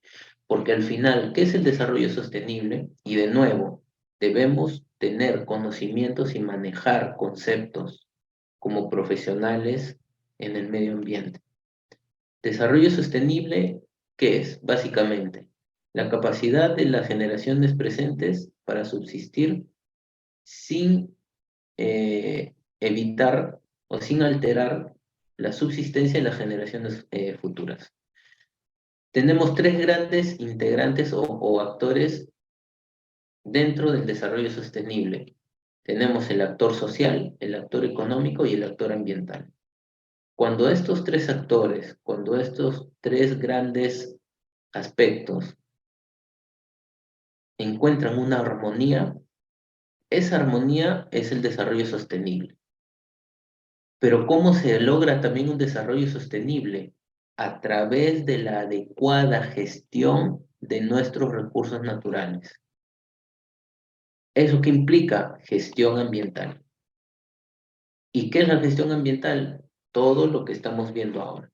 Speaker 1: Porque al final, ¿qué es el desarrollo sostenible? Y de nuevo, debemos tener conocimientos y manejar conceptos como profesionales en el medio ambiente. Desarrollo sostenible, ¿qué es? Básicamente, la capacidad de las generaciones presentes para subsistir sin evitar o sin alterar la subsistencia de las generaciones futuras. Tenemos tres grandes integrantes o actores dentro del desarrollo sostenible. Tenemos el actor social, el actor económico y el actor ambiental. Cuando estos tres actores, cuando estos tres grandes aspectos encuentran una armonía, esa armonía es el desarrollo sostenible. Pero ¿cómo se logra también un desarrollo sostenible? A través de la adecuada gestión de nuestros recursos naturales. ¿Eso qué implica? Gestión ambiental. ¿Y qué es la gestión ambiental? Todo lo que estamos viendo ahora.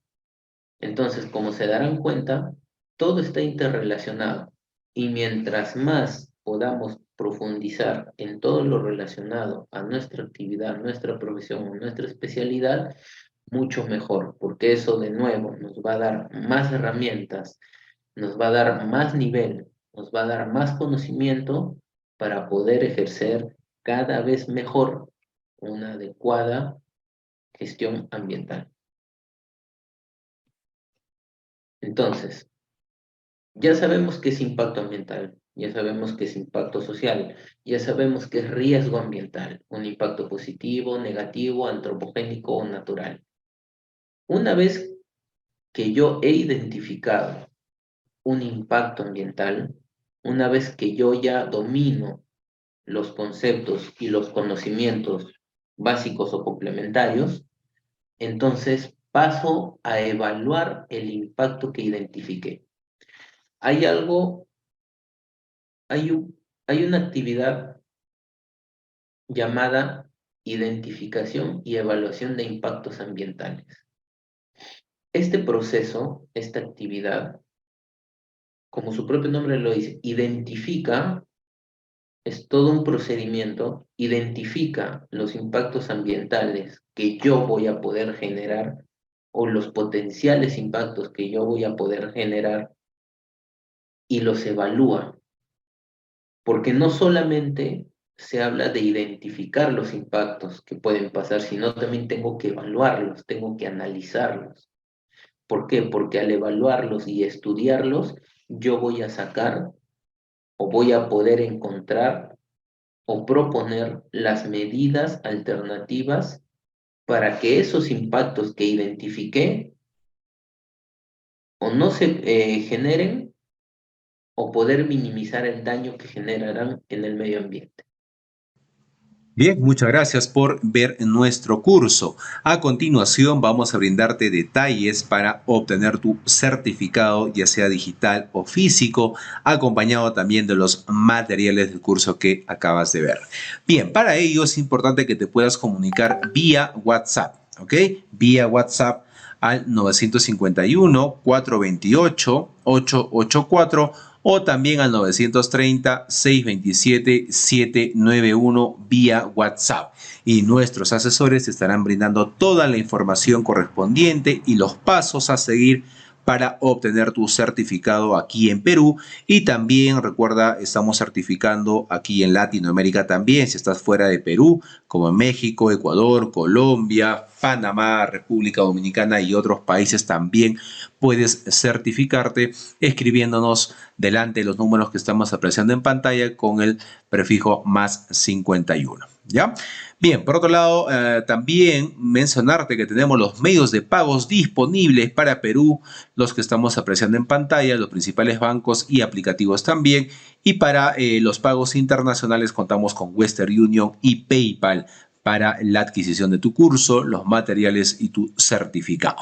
Speaker 1: Entonces, como se darán cuenta, todo está interrelacionado. Y mientras más podamos profundizar en todo lo relacionado a nuestra actividad, nuestra profesión o nuestra especialidad, mucho mejor, porque eso de nuevo nos va a dar más herramientas, nos va a dar más nivel, nos va a dar más conocimiento para poder ejercer cada vez mejor una adecuada gestión ambiental. Entonces, ya sabemos qué es impacto ambiental, ya sabemos qué es impacto social, ya sabemos qué es riesgo ambiental, un impacto positivo, negativo, antropogénico o natural. Una vez que yo he identificado un impacto ambiental, una vez que yo ya domino los conceptos y los conocimientos básicos o complementarios, entonces paso a evaluar el impacto que identifiqué. Hay algo, hay una actividad llamada identificación y evaluación de impactos ambientales. Este proceso, esta actividad, como su propio nombre lo dice, identifica, es todo un procedimiento, identifica los impactos ambientales que yo voy a poder generar o los potenciales impactos que yo voy a poder generar y los evalúa. Porque no solamente se habla de identificar los impactos que pueden pasar, sino también tengo que evaluarlos, tengo que analizarlos. ¿Por qué? Porque al evaluarlos y estudiarlos, yo voy a sacar o voy a poder encontrar o proponer las medidas alternativas para que esos impactos que identifiqué o no se generen o poder minimizar el daño que generarán en el medio ambiente.
Speaker 2: Bien, muchas gracias por ver nuestro curso. A continuación vamos a brindarte detalles para obtener tu certificado, ya sea digital o físico, acompañado también de los materiales del curso que acabas de ver. Bien, para ello es importante que te puedas comunicar vía WhatsApp, ¿ok? Vía WhatsApp al 951-428-884 o también al 930-627-791 vía WhatsApp. Y nuestros asesores estarán brindando toda la información correspondiente y los pasos a seguir para obtener tu certificado aquí en Perú. Y también recuerda, estamos certificando aquí en Latinoamérica también, si estás fuera de Perú, como en México, Ecuador, Colombia, Panamá, República Dominicana y otros países también puedes certificarte escribiéndonos delante de los números que estamos apreciando en pantalla con el prefijo más 51. ¿Ya? Bien, por otro lado, también mencionarte que tenemos los medios de pagos disponibles para Perú, los que estamos apreciando en pantalla, los principales bancos y aplicativos también. Y para los pagos internacionales contamos con Western Union y PayPal para la adquisición de tu curso, los materiales y tu certificado.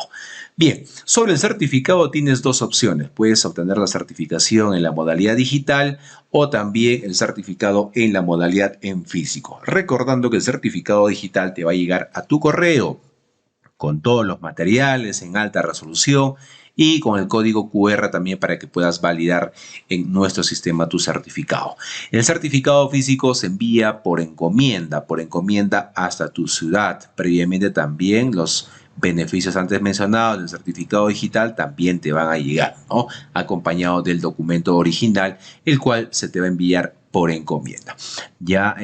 Speaker 2: Bien, sobre el certificado tienes dos opciones. Puedes obtener la certificación en la modalidad digital o también el certificado en la modalidad en físico. Recordando que el certificado digital te va a llegar a tu correo con todos los materiales en alta resolución y con el código QR también para que puedas validar en nuestro sistema tu certificado. El certificado físico se envía por encomienda hasta tu ciudad. Previamente también los beneficios antes mencionados del certificado digital también te van a llegar, ¿no? Acompañado del documento original, el cual se te va a enviar por encomienda. Ya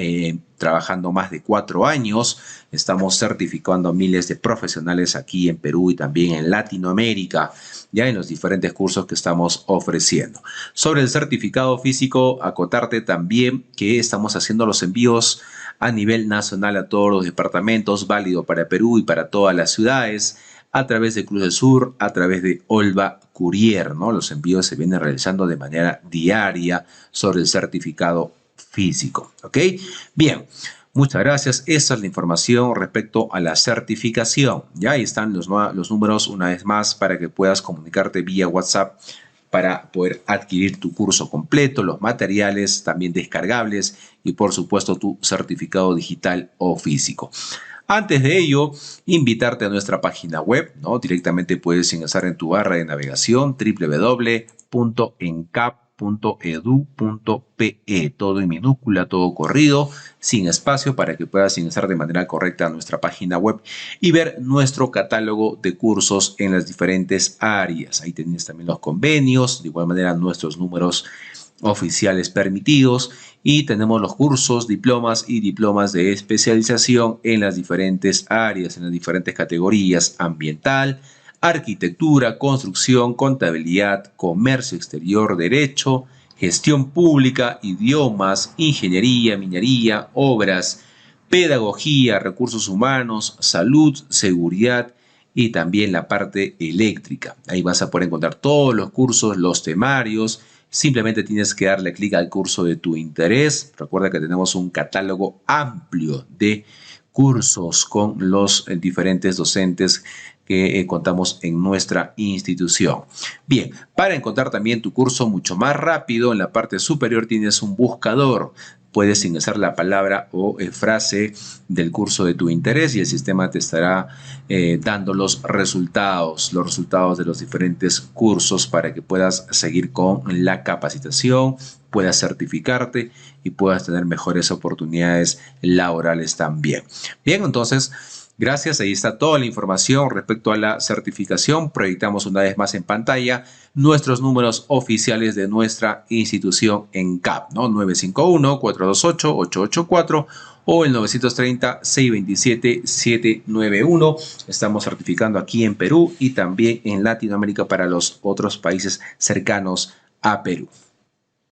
Speaker 2: trabajando más de 4 años, estamos certificando a miles de profesionales aquí en Perú y también en Latinoamérica, ya en los diferentes cursos que estamos ofreciendo. Sobre el certificado físico, acotarte también que estamos haciendo los envíos a nivel nacional a todos los departamentos, válido para Perú y para todas las ciudades, a través de Cruz del Sur, a través de Olva Courier, ¿no? Los envíos se vienen realizando de manera diaria sobre el certificado físico, ¿ok? Bien, muchas gracias. Esa es la información respecto a la certificación. Ya ahí están los números una vez más para que puedas comunicarte vía WhatsApp para poder adquirir tu curso completo, los materiales también descargables y por supuesto tu certificado digital o físico. Antes de ello, invitarte a nuestra página web, ¿no? Directamente puedes ingresar en tu barra de navegación www.encap.edu.pe, todo en minúscula, todo corrido, sin espacio, para que puedas ingresar de manera correcta a nuestra página web y ver nuestro catálogo de cursos en las diferentes áreas. Ahí tienes también los convenios, de igual manera nuestros números oficiales permitidos y tenemos los cursos, diplomas y diplomas de especialización en las diferentes áreas, en las diferentes categorías: ambiental, arquitectura, construcción, contabilidad, comercio exterior, derecho, gestión pública, idiomas, ingeniería, minería, obras, pedagogía, recursos humanos, salud, seguridad y también la parte eléctrica. Ahí vas a poder encontrar todos los cursos, los temarios. Simplemente tienes que darle clic al curso de tu interés. Recuerda que tenemos un catálogo amplio de cursos con los diferentes docentes que contamos en nuestra institución. Bien, para encontrar también tu curso mucho más rápido, en la parte superior tienes un buscador. Puedes ingresar la palabra o frase del curso de tu interés y el sistema te estará dando los resultados de los diferentes cursos para que puedas seguir con la capacitación, puedas certificarte y puedas tener mejores oportunidades laborales también. Bien, entonces, gracias, ahí está toda la información respecto a la certificación. Proyectamos una vez más en pantalla nuestros números oficiales de nuestra institución ENCAP, ¿no? 951-428-884 o el 930-627-791. Estamos certificando aquí en Perú y también en Latinoamérica para los otros países cercanos a Perú.